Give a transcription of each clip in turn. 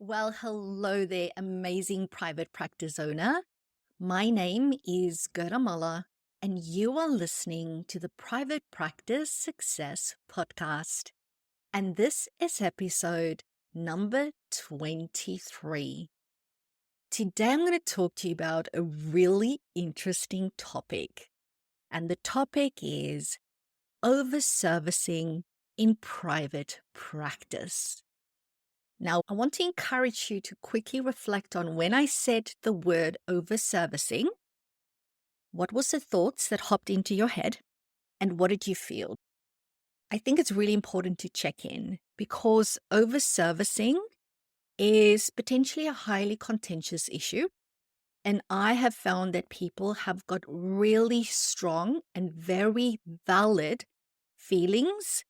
Well, hello there, amazing private practice owner. My name is Gerda, and you are listening to the Private Practice Success Podcast. And this is episode number 23. Today, I'm going to talk to you about a really interesting topic. And the topic is over-servicing in private practice. Now, I want to encourage you to quickly reflect on when I said the word over-servicing. What was the thoughts that hopped into your head and what did you feel? I think it's really important to check in because over-servicing is potentially a highly contentious issue. And I have found that people have got really strong and very valid feelings,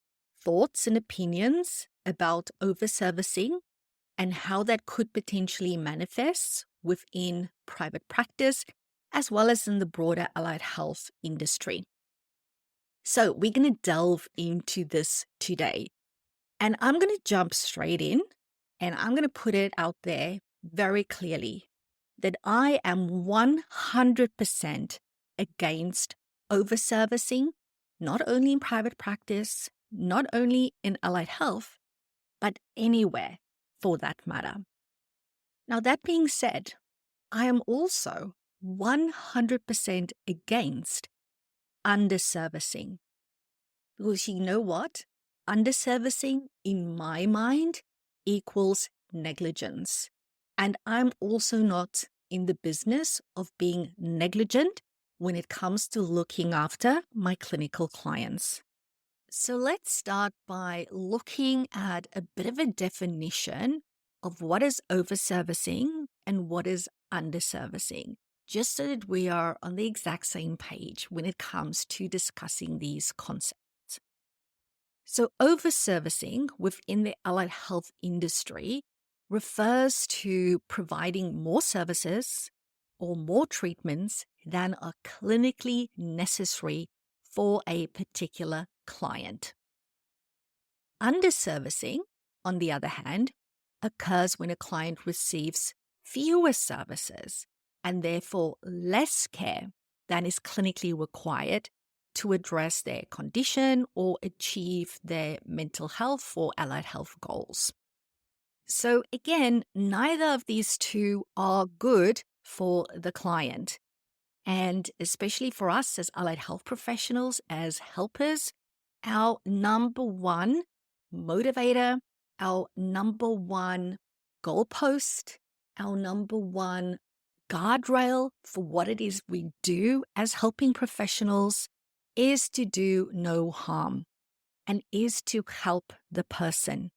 thoughts, and opinions about over-servicing and how that could potentially manifest within private practice, as well as in the broader allied health industry. So we're going to delve into this today. And I'm going to jump straight in and I'm going to put it out there very clearly that I am 100% against over-servicing, not only in private practice, not only in allied health, but anywhere for that matter. Now, that being said, I am also 100% against underservicing. Because you know what? Underservicing, in my mind, equals negligence. And I'm also not in the business of being negligent when it comes to looking after my clinical clients. So let's start by looking at a bit of a definition of what is over-servicing and what is under-servicing, just so that we are on the exact same page when it comes to discussing these concepts. So over-servicing within the allied health industry refers to providing more services or more treatments than are clinically necessary for a particular client. Underservicing, on the other hand, occurs when a client receives fewer services and therefore less care than is clinically required to address their condition or achieve their mental health or allied health goals. So again, neither of these two are good for the client. And especially for us as allied health professionals, as helpers, our number one motivator, our number one goalpost, our number one guardrail for what it is we do as helping professionals is to do no harm and is to help the person.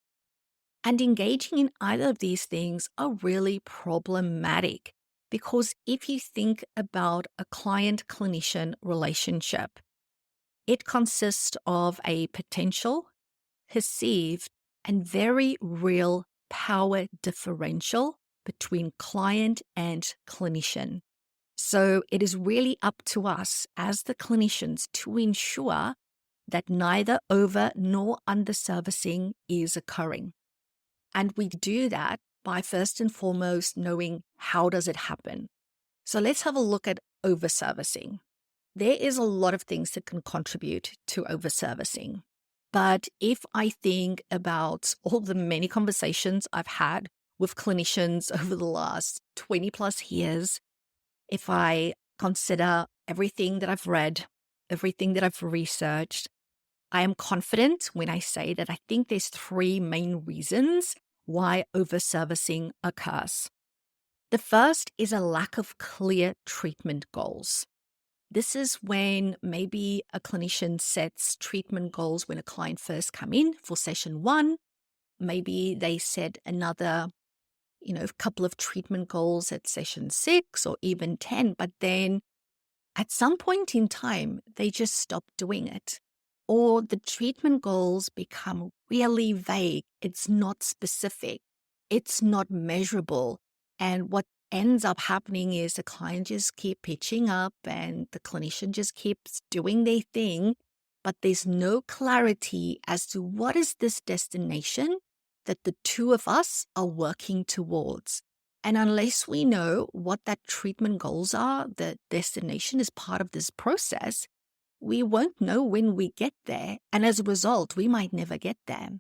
And engaging in either of these things are really problematic because if you think about a client-clinician relationship, it consists of a potential, perceived, and very real power differential between client and clinician. So it is really up to us as the clinicians to ensure that neither over nor under-servicing is occurring. And we do that by first and foremost knowing how does it happen. So let's have a look at over-servicing. There is a lot of things that can contribute to over-servicing. But if I think about all the many conversations I've had with clinicians over the last 20 plus years, if I consider everything that I've read, everything that I've researched, I am confident when I say that I think there's three main reasons why over-servicing occurs. The first is a lack of clear treatment goals. This is when maybe a clinician sets treatment goals when a client first come in for session 1. Maybe they set another, couple of treatment goals at session 6 or even 10, but then at some point in time, they just stop doing it. Or the treatment goals become really vague. It's not specific. It's not measurable. And what ends up happening is the client just keep pitching up and the clinician just keeps doing their thing, but there's no clarity as to what is this destination that the two of us are working towards. And unless we know what that treatment goals are, the destination is part of this process, we won't know when we get there. And as a result, we might never get there.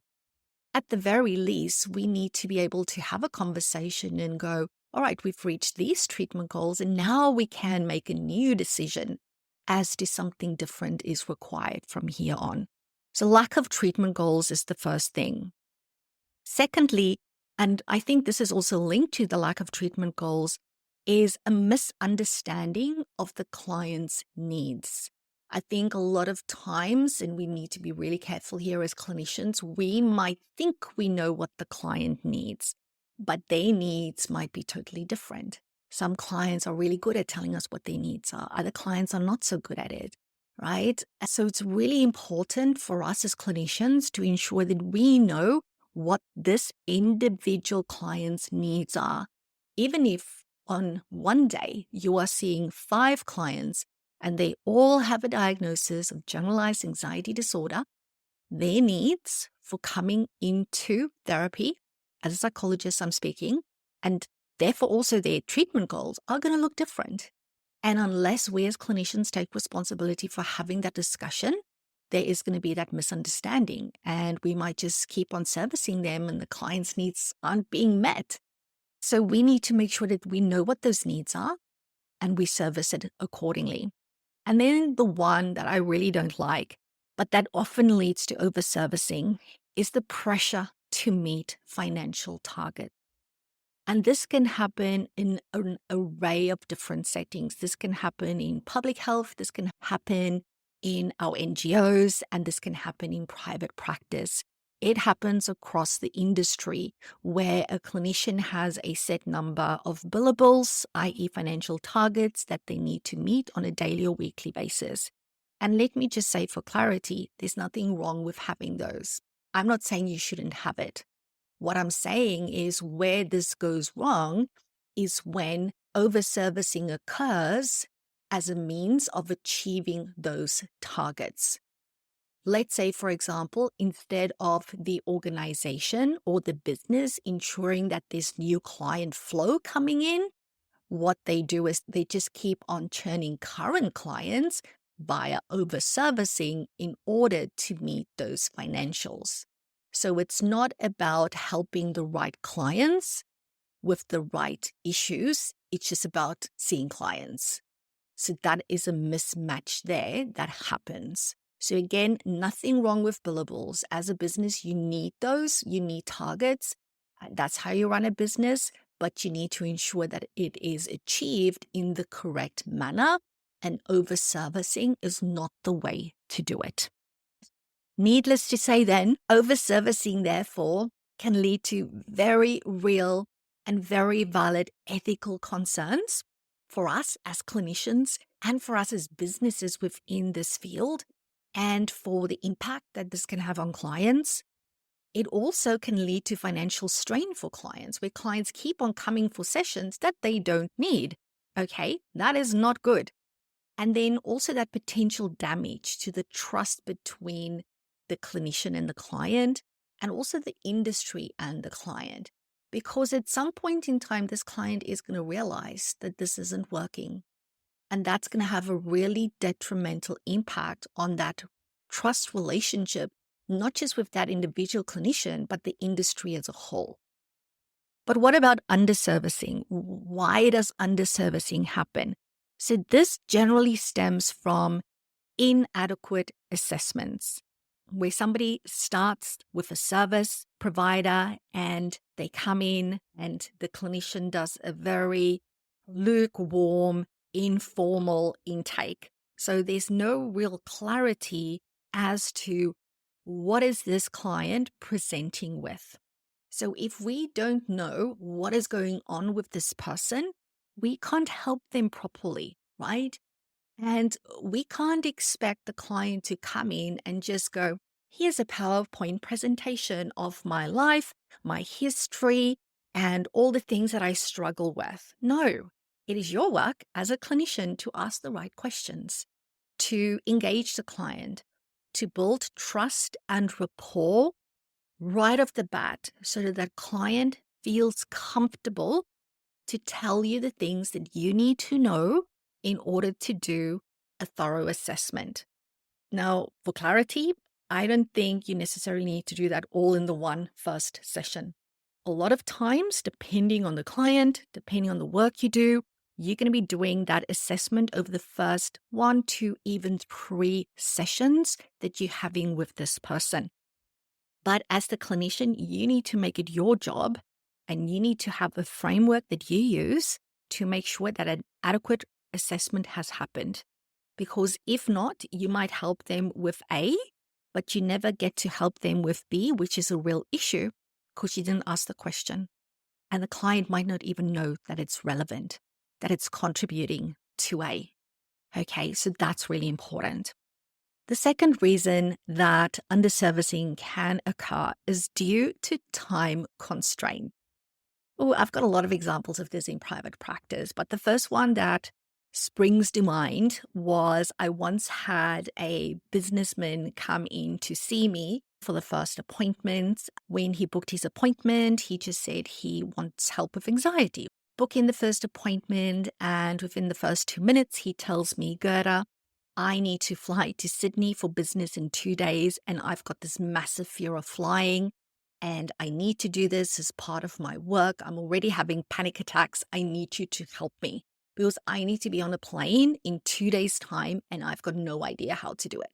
At the very least, we need to be able to have a conversation and go, all right, we've reached these treatment goals, and now we can make a new decision as to something different is required from here on. So lack of treatment goals is the first thing. Secondly, and I think this is also linked to the lack of treatment goals, is a misunderstanding of the client's needs. I think a lot of times, and we need to be really careful here as clinicians, we might think we know what the client needs, but their needs might be totally different. Some clients are really good at telling us what their needs are. Other clients are not so good at it, right? So it's really important for us as clinicians to ensure that we know what this individual client's needs are. Even if on one day you are seeing 5 clients and they all have a diagnosis of generalized anxiety disorder, their needs for coming into therapy, as a psychologist I'm speaking, and therefore also their treatment goals are going to look different. And unless we as clinicians take responsibility for having that discussion, there is going to be that misunderstanding, and we might just keep on servicing them and the client's needs aren't being met. So we need to make sure that we know what those needs are and we service it accordingly. And then the one that I really don't like, but that often leads to over-servicing, is the pressure to meet financial targets. And this can happen in an array of different settings. This can happen in public health, this can happen in our NGOs, and this can happen in private practice. It happens across the industry where a clinician has a set number of billables, i.e. financial targets that they need to meet on a daily or weekly basis. And let me just say for clarity, there's nothing wrong with having those. I'm not saying you shouldn't have it. What I'm saying is where this goes wrong is when over-servicing occurs as a means of achieving those targets. Let's say, for example, instead of the organization or the business ensuring that there's new client flow coming in, what they do is they just keep on churning current clients via over-servicing in order to meet those financials. So it's not about helping the right clients with the right issues. It's just about seeing clients. So that is a mismatch there that happens. So again, nothing wrong with billables. As a business, you need those. You need targets. That's how you run a business. But you need to ensure that it is achieved in the correct manner. And over-servicing is not the way to do it. Needless to say then, over-servicing therefore can lead to very real and very valid ethical concerns for us as clinicians and for us as businesses within this field, and for the impact that this can have on clients. It also can lead to financial strain for clients, where clients keep on coming for sessions that they don't need. Okay, that is not good. And then also that potential damage to the trust between the clinician and the client, and also the industry and the client. Because at some point in time, this client is going to realize that this isn't working. And that's going to have a really detrimental impact on that trust relationship, not just with that individual clinician, but the industry as a whole. But what about underservicing? Why does underservicing happen? So this generally stems from inadequate assessments, where somebody starts with a service provider and they come in and the clinician does a very lukewarm, informal intake. So there's no real clarity as to what is this client presenting with. So if we don't know what is going on with this person, we can't help them properly, right? And we can't expect the client to come in and just go, here's a PowerPoint presentation of my life, my history, and all the things that I struggle with. No, it is your work as a clinician to ask the right questions, to engage the client, to build trust and rapport right off the bat so that that client feels comfortable to tell you the things that you need to know in order to do a thorough assessment. Now, for clarity, I don't think you necessarily need to do that all in the one first session. A lot of times, depending on the client, depending on the work you do, you're going to be doing that assessment over the first 1, 2, even 3 sessions that you're having with this person. But as the clinician, you need to make it your job and you need to have a framework that you use to make sure that an adequate assessment has happened. Because if not, you might help them with A, but you never get to help them with B, which is a real issue because you didn't ask the question. And the client might not even know that it's relevant, that it's contributing to A. Okay, so that's really important. The second reason that underservicing can occur is due to time constraint. Oh, I've got a lot of examples of this in private practice, but the first one that springs to mind was I once had a businessman come in to see me for the first appointment. When he booked his appointment, he just said he wants help with anxiety. Book in the first appointment, and within the first 2 minutes, he tells me, Gerda, I need to fly to Sydney for business in 2 days, and I've got this massive fear of flying, and I need to do this as part of my work. I'm already having panic attacks. I need you to help me because I need to be on a plane in 2 days' time, and I've got no idea how to do it.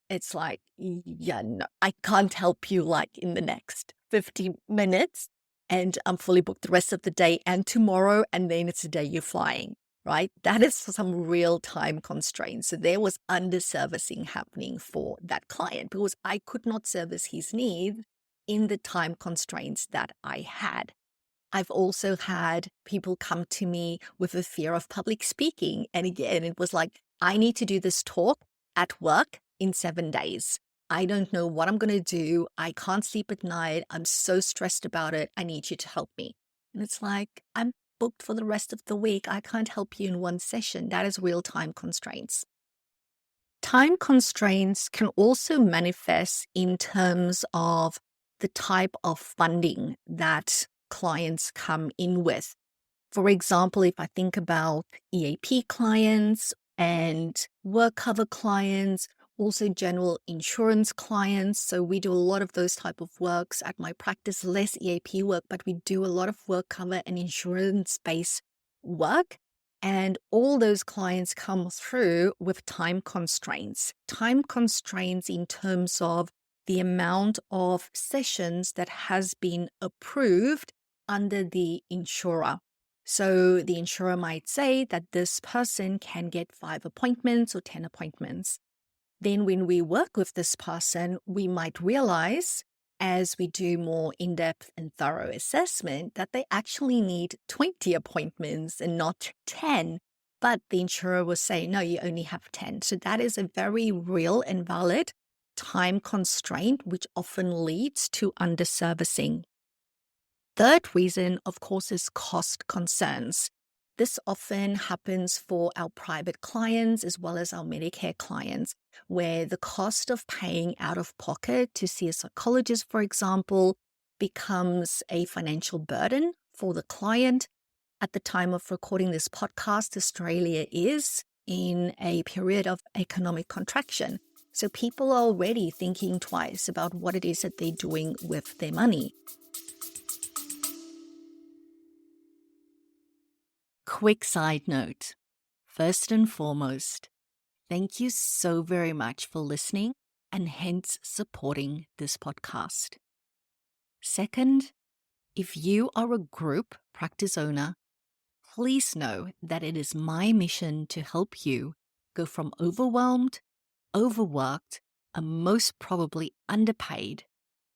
It's like, yeah, no, I can't help you like in the next 50 minutes, and I'm fully booked the rest of the day and tomorrow, and then it's the day you're flying. Right? That is some real time constraints. So there was underservicing happening for that client because I could not service his needs in the time constraints that I had. I've also had people come to me with a fear of public speaking. And again, it was like, I need to do this talk at work in 7 days. I don't know what I'm going to do. I can't sleep at night. I'm so stressed about it. I need you to help me. And it's like, I'm booked for the rest of the week. I can't help you in one session. That is real time constraints. Time constraints can also manifest in terms of the type of funding that clients come in with. For example, if I think about EAP clients and work cover clients, also general insurance clients. So we do a lot of those type of works at my practice, less EAP work, but we do a lot of work cover and insurance-based work. And all those clients come through with time constraints. Time constraints in terms of the amount of sessions that has been approved under the insurer. So the insurer might say that this person can get 5 appointments or 10 appointments. Then when we work with this person, we might realize as we do more in-depth and thorough assessment that they actually need 20 appointments and not 10. But the insurer will say, no, you only have 10. So that is a very real and valid time constraint, which often leads to underservicing. Third reason, of course, is cost concerns. This often happens for our private clients as well as our Medicare clients, where the cost of paying out of pocket to see a psychologist, for example, becomes a financial burden for the client. At the time of recording this podcast, Australia is in a period of economic contraction. So people are already thinking twice about what it is that they're doing with their money. Quick side note. First and foremost, thank you so very much for listening and hence supporting this podcast. Second, if you are a group practice owner, please know that it is my mission to help you go from overwhelmed, overworked, and most probably underpaid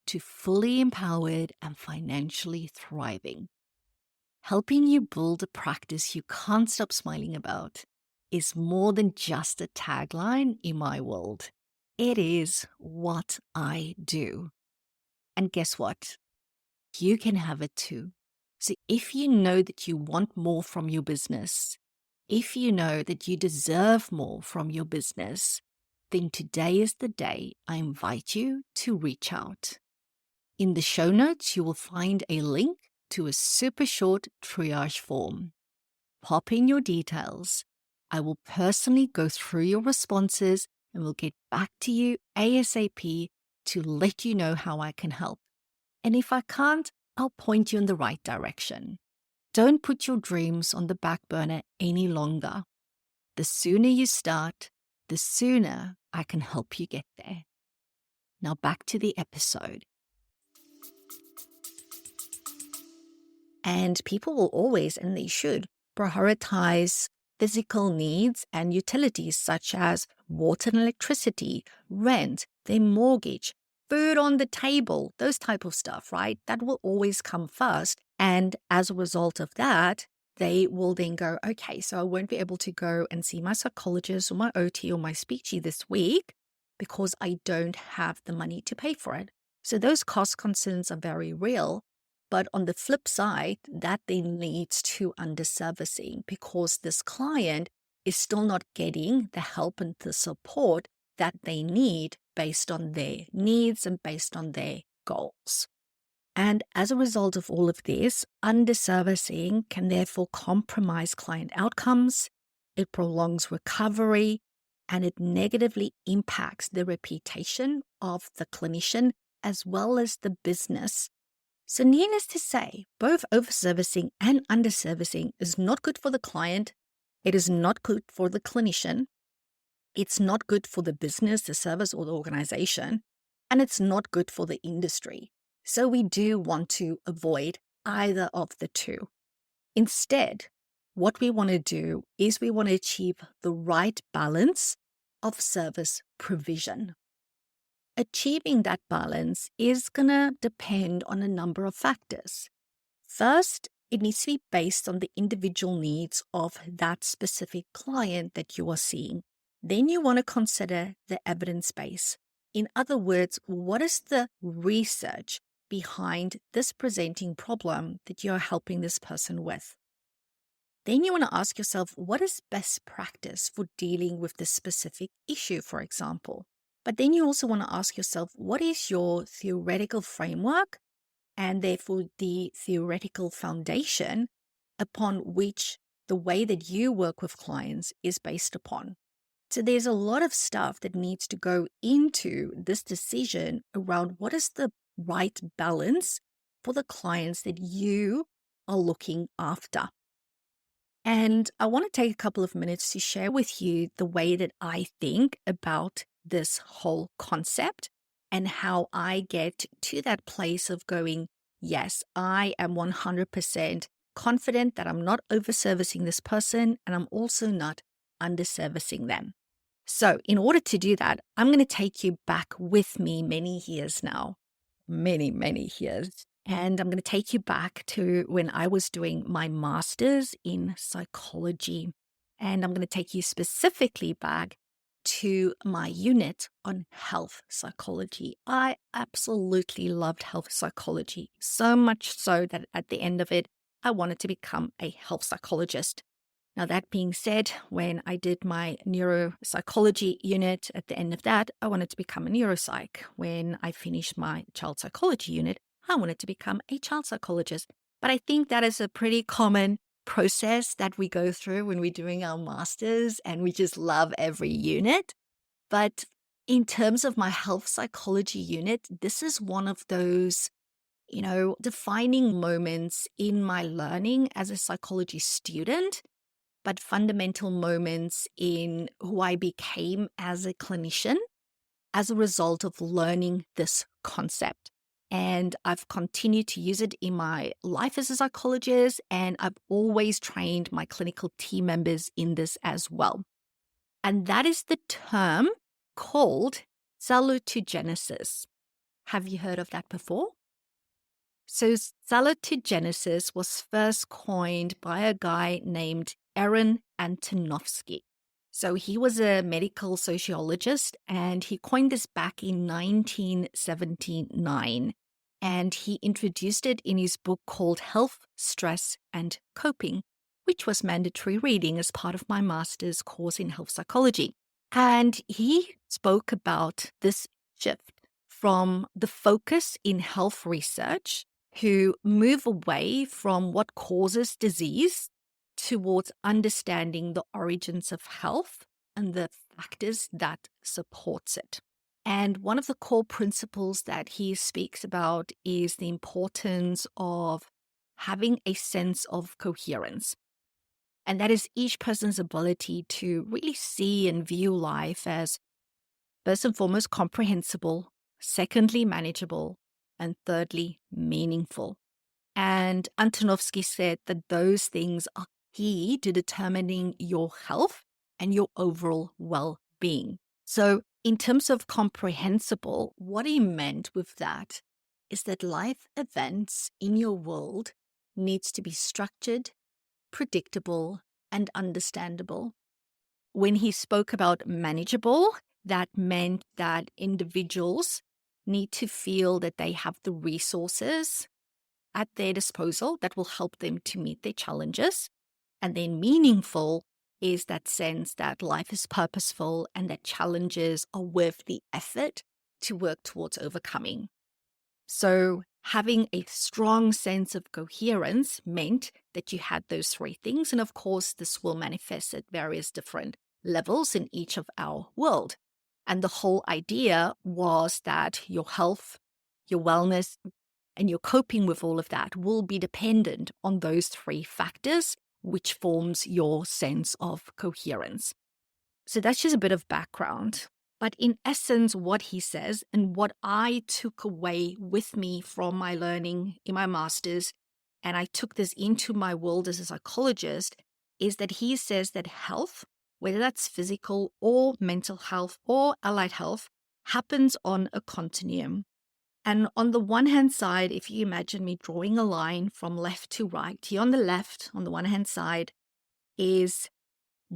to fully empowered and financially thriving. Helping you build a practice you can't stop smiling about is more than just a tagline in my world. It is what I do. And guess what? You can have it too. So if you know that you want more from your business, if you know that you deserve more from your business, then today is the day I invite you to reach out. In the show notes, you will find a link to a super short triage form. Pop in your details. I will personally go through your responses and will get back to you ASAP to let you know how I can help. And if I can't, I'll point you in the right direction. Don't put your dreams on the back burner any longer. The sooner you start, the sooner I can help you get there. Now back to the episode. And people will always, and they should, prioritize physical needs and utilities such as water and electricity, rent, their mortgage, food on the table, those type of stuff, right? That will always come first. And as a result of that, they will then go, okay, so I won't be able to go and see my psychologist or my OT or my speechy this week because I don't have the money to pay for it. So those cost concerns are very real. But on the flip side, that then leads to underservicing because this client is still not getting the help and the support that they need based on their needs and based on their goals. And as a result of all of this, underservicing can therefore compromise client outcomes, it prolongs recovery, and it negatively impacts the reputation of the clinician as well as the business. So needless to say, both overservicing and underservicing is not good for the client, it is not good for the clinician, it's not good for the business, the service, or the organization, and it's not good for the industry. So we do want to avoid either of the two. Instead, what we want to do is we want to achieve the right balance of service provision. Achieving that balance is going to depend on a number of factors. First, it needs to be based on the individual needs of that specific client that you are seeing. Then you want to consider the evidence base. In other words, what is the research behind this presenting problem that you're helping this person with? Then you want to ask yourself, what is best practice for dealing with this specific issue, for example? But then you also want to ask yourself, what is your theoretical framework and therefore the theoretical foundation upon which the way that you work with clients is based upon? So there's a lot of stuff that needs to go into this decision around what is the right balance for the clients that you are looking after. And I want to take a couple of minutes to share with you the way that I think about this whole concept and how I get to that place of going, yes, I am 100% confident that I'm not overservicing this person and I'm also not underservicing them. So in order to do that, I'm going to take you back with me many years now, many years. And I'm going to take you back to when I was doing my master's in psychology. And I'm going to take you specifically back to my unit on health psychology. I absolutely loved health psychology, so much so that at the end of it, I wanted to become a health psychologist. Now, that being said, when I did my neuropsychology unit, at the end of that, I wanted to become a neuropsych. When I finished my child psychology unit, I wanted to become a child psychologist. But I think that is a pretty common process that we go through when we're doing our masters, and we just love every unit. But in terms of my health psychology unit, this is one of those, defining moments in my learning as a psychology student, but fundamental moments in who I became as a clinician as a result of learning this concept. And I've continued to use it in my life as a psychologist, and I've always trained my clinical team members in this as well. And that is the term called salutogenesis. Have you heard of that before? So salutogenesis was first coined by a guy named Antonovsky. So he was a medical sociologist, and he coined this back in 1979. And he introduced it in his book called Health, Stress, and Coping, which was mandatory reading as part of my master's course in health psychology. And he spoke about this shift from the focus in health research to move away from what causes disease towards understanding the origins of health and the factors that supports it. And one of the core principles that he speaks about is the importance of having a sense of coherence. And that is each person's ability to really see and view life as, first and foremost, comprehensible, secondly, manageable, and thirdly, meaningful. And Antonovsky said that those things are key to determining your health and your overall well-being. So in terms of comprehensible, what he meant with that is that life events in your world needs to be structured, predictable, and understandable. When he spoke about manageable, that meant that individuals need to feel that they have the resources at their disposal that will help them to meet their challenges. And then meaningful is that sense that life is purposeful and that challenges are worth the effort to work towards overcoming. So having a strong sense of coherence meant that you had those three things. And of course, this will manifest at various different levels in each of our world. And the whole idea was that your health, your wellness, and your coping with all of that will be dependent on those three factors, which forms your sense of coherence. So that's just a bit of background. But in essence, what he says and what I took away with me from my learning in my master's, and I took this into my world as a psychologist, is that he says that health, whether that's physical or mental health or allied health, happens on a continuum. And on the one hand side, if you imagine me drawing a line from left to right, here on the left, on the one hand side, is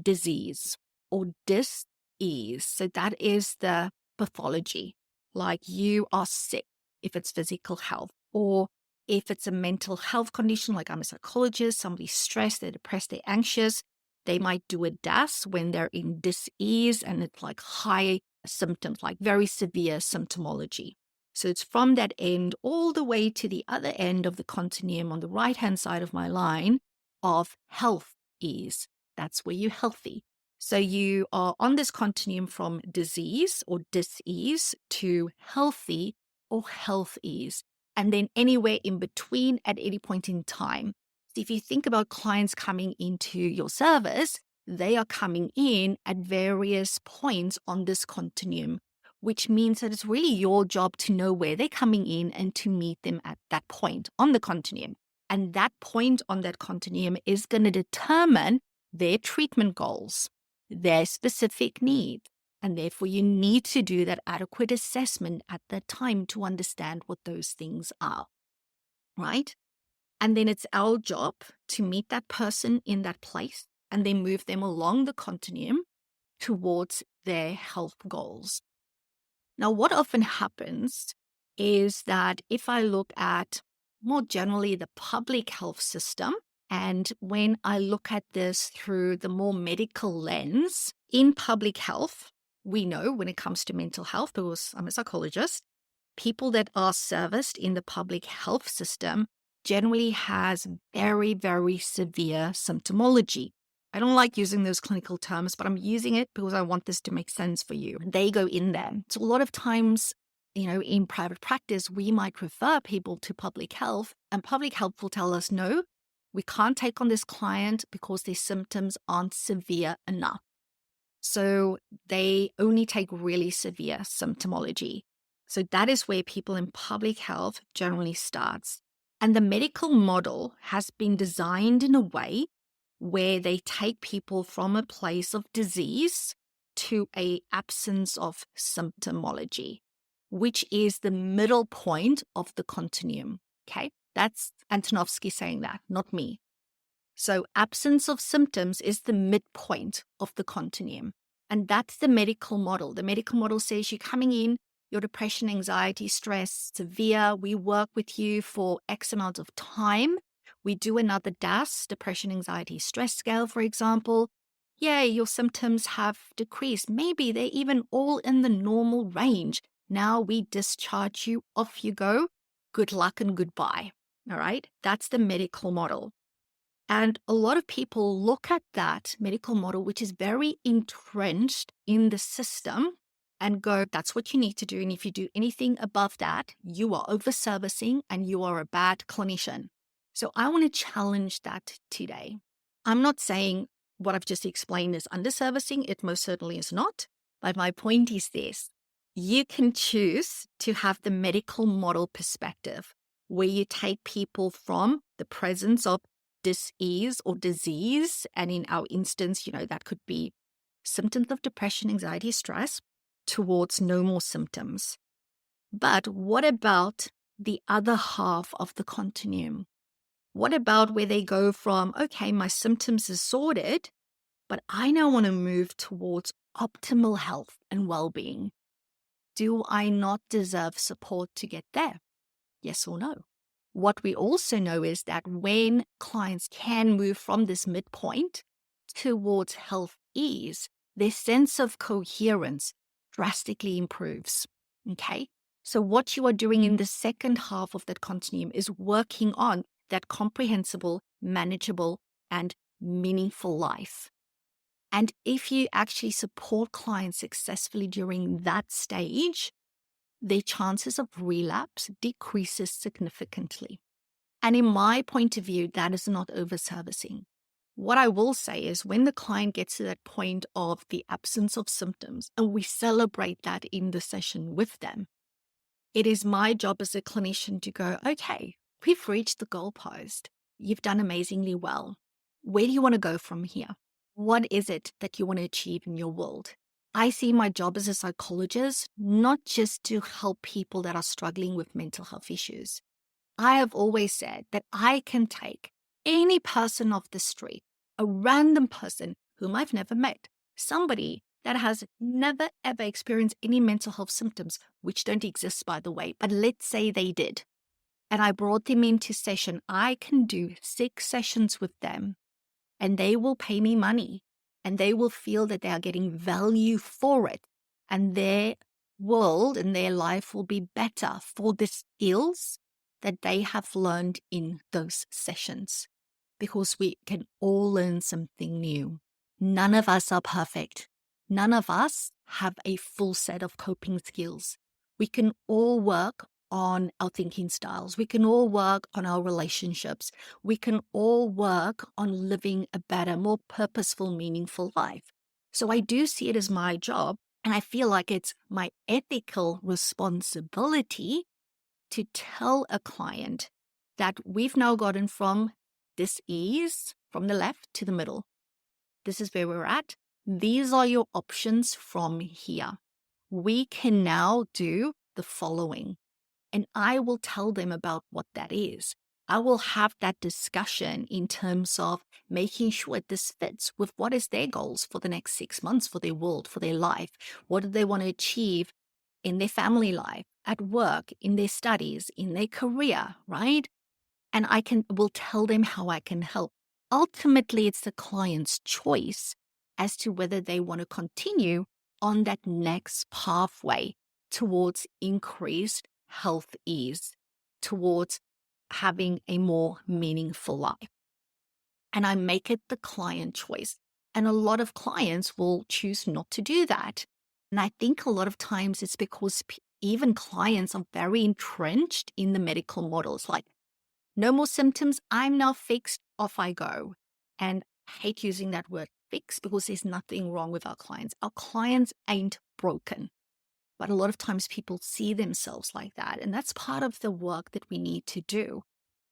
disease or dis-ease. So that is the pathology, like you are sick if it's physical health, or if it's a mental health condition, like I'm a psychologist, somebody's stressed, they're depressed, they're anxious, they might do a DAS when they're in dis-ease and it's like high symptoms, like very severe symptomology. So it's from that end all the way to the other end of the continuum on the right-hand side of my line of health ease. That's where you're healthy. So you are on this continuum from disease or dis-ease to healthy or health ease. And then anywhere in between at any point in time. So if you think about clients coming into your service, they are coming in at various points on this continuum, which means that it's really your job to know where they're coming in and to meet them at that point on the continuum. And that point on that continuum is going to determine their treatment goals, their specific needs. And therefore, you need to do that adequate assessment at that time to understand what those things are, right? And then it's our job to meet that person in that place and then move them along the continuum towards their health goals. Now, what often happens is that if I look at more generally the public health system, and when I look at this through the more medical lens, in public health, we know when it comes to mental health, because I'm a psychologist, people that are serviced in the public health system generally has very, very severe symptomology. I don't like using those clinical terms, but I'm using it because I want this to make sense for you. They go in there. So a lot of times, in private practice, we might refer people to public health, and public health will tell us, no, we can't take on this client because their symptoms aren't severe enough. So they only take really severe symptomology. So that is where people in public health generally starts. And the medical model has been designed in a way where they take people from a place of disease to an absence of symptomology, which is the middle point of the continuum. Okay, that's Antonovsky saying that, not me. So absence of symptoms is the midpoint of the continuum. And that's the medical model. The medical model says you're coming in, your depression, anxiety, stress, severe. We work with you for X amount of time. We do another DAS, depression, anxiety, stress scale, for example. Yeah, your symptoms have decreased. Maybe they're even all in the normal range, Now we discharge you, off you go. Good luck and goodbye. All right. That's the medical model. And a lot of people look at that medical model, which is very entrenched in the system, and go, that's what you need to do. And if you do anything above that, you are over-servicing and you are a bad clinician. So I want to challenge that today. I'm not saying what I've just explained is under-servicing. It most certainly is not. But my point is this. You can choose to have the medical model perspective, where you take people from the presence of dis-ease or disease, and in our instance, that could be symptoms of depression, anxiety, stress, towards no more symptoms. But what about the other half of the continuum? What about where they go from, okay, my symptoms are sorted, but I now want to move towards optimal health and well-being? Do I not deserve support to get there? Yes or no? What we also know is that when clients can move from this midpoint towards health ease, their sense of coherence drastically improves. Okay? So what you are doing in the second half of that continuum is working on that comprehensible, manageable, and meaningful life. And if you actually support clients successfully during that stage, their chances of relapse decreases significantly. And in my point of view, that is not over-servicing. What I will say is when the client gets to that point of the absence of symptoms, and we celebrate that in the session with them, it is my job as a clinician to go, okay, we've reached the goalpost. You've done amazingly well. Where do you want to go from here? What is it that you want to achieve in your world? I see my job as a psychologist, not just to help people that are struggling with mental health issues. I have always said that I can take any person off the street, a random person whom I've never met, somebody that has never ever experienced any mental health symptoms, which don't exist, by the way, but let's say they did, and I brought them into session. I can do 6 sessions with them, and they will pay me money, and they will feel that they are getting value for it, and their world and their life will be better for the skills that they have learned in those sessions, because we can all learn something new. None of us are perfect. None of us have a full set of coping skills. We can all work on our thinking styles. We can all work on our relationships. We can all work on living a better, more purposeful, meaningful life. So I do see it as my job, and I feel like it's my ethical responsibility to tell a client that we've now gotten from dis-ease, from the left to the middle. This is where we're at. These are your options from here. We can now do the following. And I will tell them about what that is. I will have that discussion in terms of making sure this fits with what is their goals for the next 6 months, for their world, for their life. What do they want to achieve in their family life, at work, in their studies, in their career, right? And will tell them how I can help. Ultimately, it's the client's choice as to whether they want to continue on that next pathway towards increased health ease, towards having a more meaningful life. And I make it the client choice. And a lot of clients will choose not to do that. And I think a lot of times it's because even clients are very entrenched in the medical models, like, no more symptoms, I'm now fixed, off I go. And I hate using that word fix because there's nothing wrong with our clients. Our clients ain't broken. But a lot of times people see themselves like that. And that's part of the work that we need to do.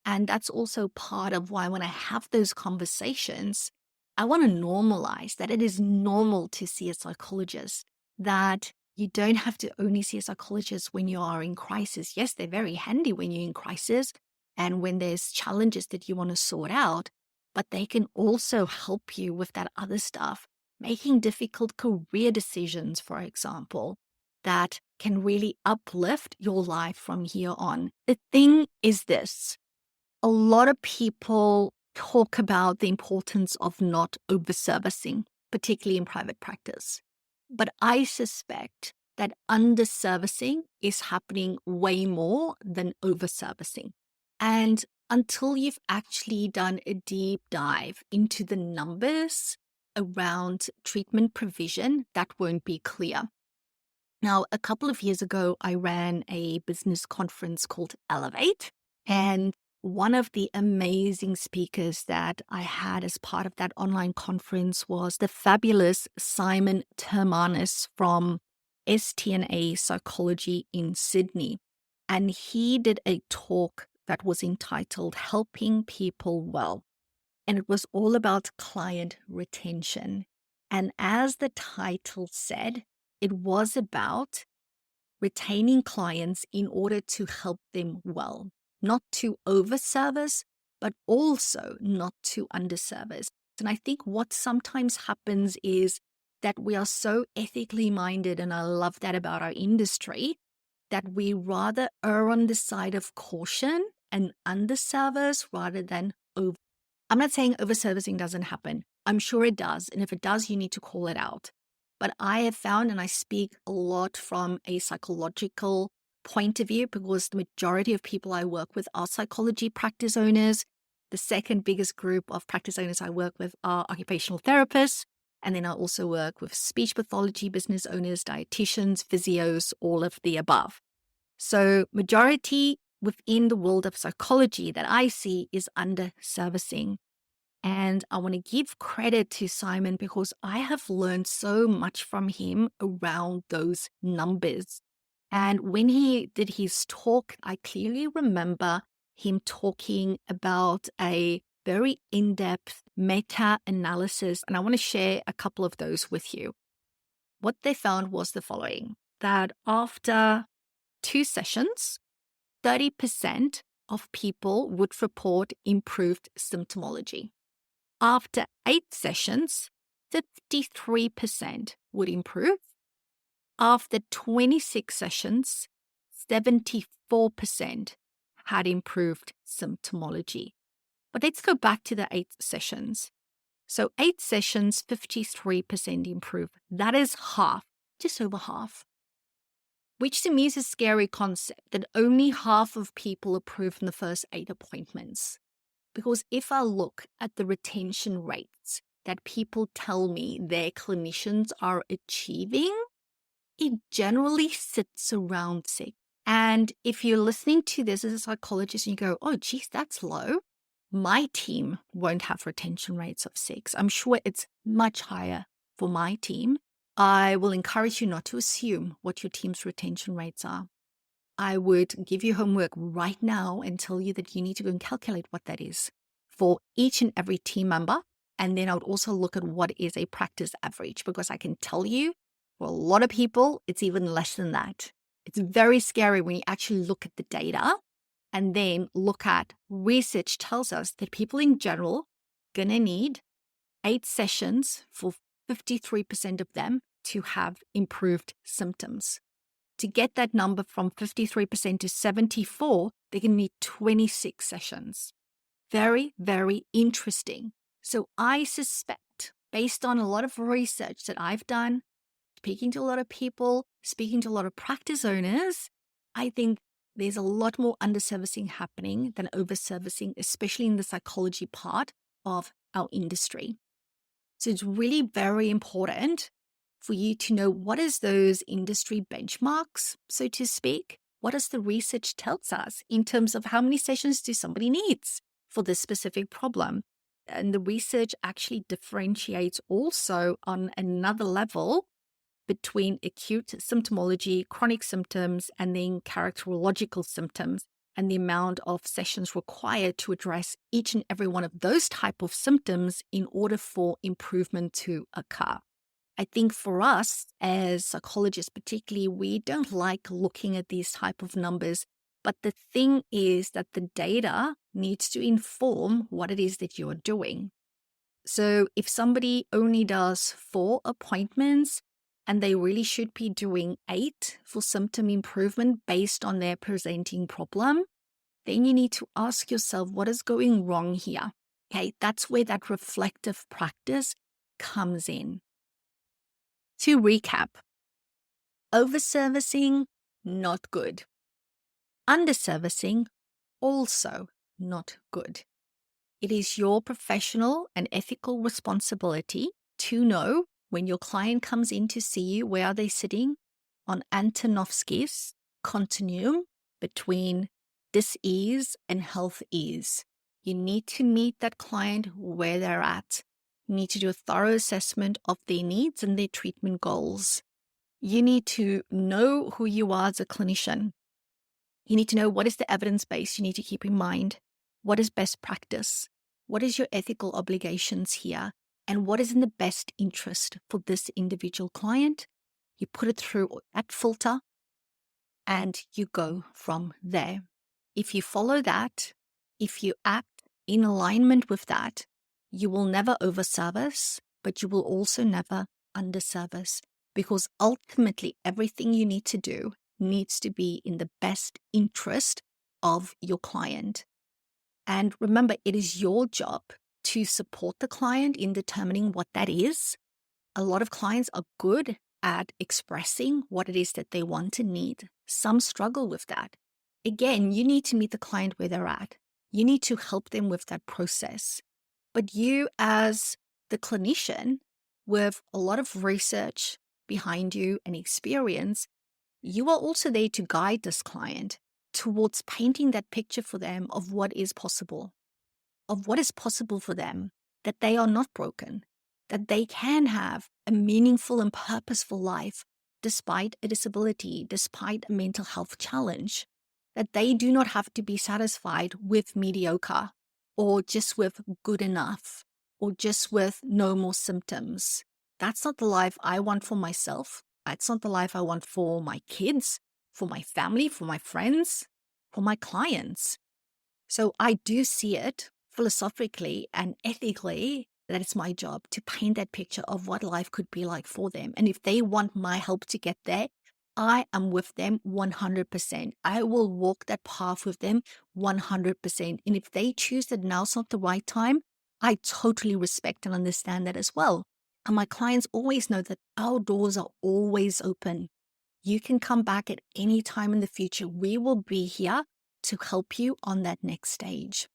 And that's also part of why when I have those conversations, I want to normalize that it is normal to see a psychologist, that you don't have to only see a psychologist when you are in crisis. Yes, they're very handy when you're in crisis and when there's challenges that you want to sort out, but they can also help you with that other stuff, making difficult career decisions, for example, that can really uplift your life from here on. The thing is this. A lot of people talk about the importance of not over-servicing, particularly in private practice. But I suspect that underservicing is happening way more than overservicing. And until you've actually done a deep dive into the numbers around treatment provision, that won't be clear. Now, a couple of years ago, I ran a business conference called Elevate. And one of the amazing speakers that I had as part of that online conference was the fabulous Simon Termanus from STNA Psychology in Sydney. And he did a talk that was entitled Helping People Well. And it was all about client retention. And as the title said, it was about retaining clients in order to help them well, not to overservice, but also not to underservice. And I think what sometimes happens is that we are so ethically minded, and I love that about our industry, that we rather err on the side of caution and underservice rather than over. I'm not saying overservicing doesn't happen. I'm sure it does. And if it does, you need to call it out. But I have found, and I speak a lot from a psychological point of view, because the majority of people I work with are psychology practice owners. The second biggest group of practice owners I work with are occupational therapists. And then I also work with speech pathology business owners, dietitians, physios, all of the above. So majority within the world of psychology that I see is underservicing. And I want to give credit to Simon because I have learned so much from him around those numbers. And when he did his talk, I clearly remember him talking about a very in-depth meta-analysis. And I want to share a couple of those with you. What they found was the following, that after 2 sessions, 30% of people would report improved symptomology. After 8 sessions, 53% would improve. After 26 sessions, 74% had improved symptomology. But let's go back to the 8 sessions. So 8 sessions, 53% improve. That is half, just over half. Which to me is a scary concept, that only half of people approve in the first 8 appointments. Because if I look at the retention rates that people tell me their clinicians are achieving, it generally sits around 6. And if you're listening to this as a psychologist and you go, oh, geez, that's low, my team won't have retention rates of 6. I'm sure it's much higher for my team. I will encourage you not to assume what your team's retention rates are. I would give you homework right now and tell you that you need to go and calculate what that is for each and every team member. And then I would also look at what is a practice average, because I can tell you for a lot of people, it's even less than that. It's very scary when you actually look at the data and then look at research tells us that people in general going to need 8 sessions for 53% of them to have improved symptoms. To get that number from 53% to 74%, they're going to need 26 sessions. Very, very interesting. So I suspect, based on a lot of research that I've done, speaking to a lot of people, speaking to a lot of practice owners, I think there's a lot more underservicing happening than overservicing, especially in the psychology part of our industry. So it's really very important for you to know what is those industry benchmarks, so to speak. What does the research tells us in terms of how many sessions do somebody needs for this specific problem? And the research actually differentiates also on another level between acute symptomology, chronic symptoms, and then characterological symptoms, and the amount of sessions required to address each and every one of those type of symptoms in order for improvement to occur. I think for us as psychologists particularly, we don't like looking at these type of numbers, but the thing is that the data needs to inform what it is that you're doing. So if somebody only does 4 appointments and they really should be doing 8 for symptom improvement based on their presenting problem, then you need to ask yourself, what is going wrong here? Okay, that's where that reflective practice comes in. To recap, Overservicing, not good. Underservicing, also not good. It is your professional and ethical responsibility to know when your client comes in to see you, where are they sitting on Antonovsky's continuum between dis-ease and health ease. You need to meet that client where they're at. You need to do a thorough assessment of their needs and their treatment goals. You need to know who you are as a clinician. You need to know what is the evidence base you need to keep in mind. What is best practice? What is your ethical obligations here? And what is in the best interest for this individual client? You put it through that filter and you go from there. If you follow that, if you act in alignment with that, you will never overservice, but you will also never underservice, because ultimately everything you need to do needs to be in the best interest of your client. And remember, it is your job to support the client in determining what that is. A lot of clients are good at expressing what it is that they want and need. Some struggle with that. Again, you need to meet the client where they're at. You need to help them with that process. But you, as the clinician, with a lot of research behind you and experience, you are also there to guide this client towards painting that picture for them of what is possible for them, that they are not broken, that they can have a meaningful and purposeful life despite a disability, despite a mental health challenge, that they do not have to be satisfied with mediocre or just with good enough or just with no more symptoms. That's not the life I want for myself. That's not the life I want for my kids, for my family, for my friends, for my clients. So I do see it philosophically and ethically that it's my job to paint that picture of what life could be like for them. And if they want my help to get there, I am with them 100%. I will walk that path with them 100%. And if they choose that now's not the right time, I totally respect and understand that as well. And my clients always know that our doors are always open. You can come back at any time in the future. We will be here to help you on that next stage.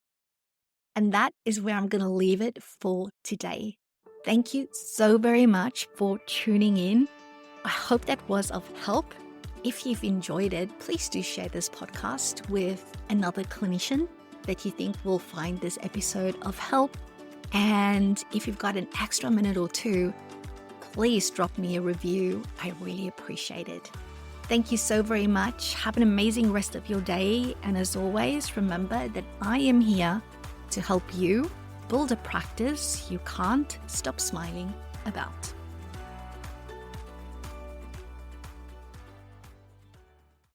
And that is where I'm going to leave it for today. Thank you so very much for tuning in. I hope that was of help. If you've enjoyed it, please do share this podcast with another clinician that you think will find this episode of help. And if you've got an extra minute or two, please drop me a review. I really appreciate it. Thank you so very much. Have an amazing rest of your day. And as always, remember that I am here to help you build a practice you can't stop smiling about.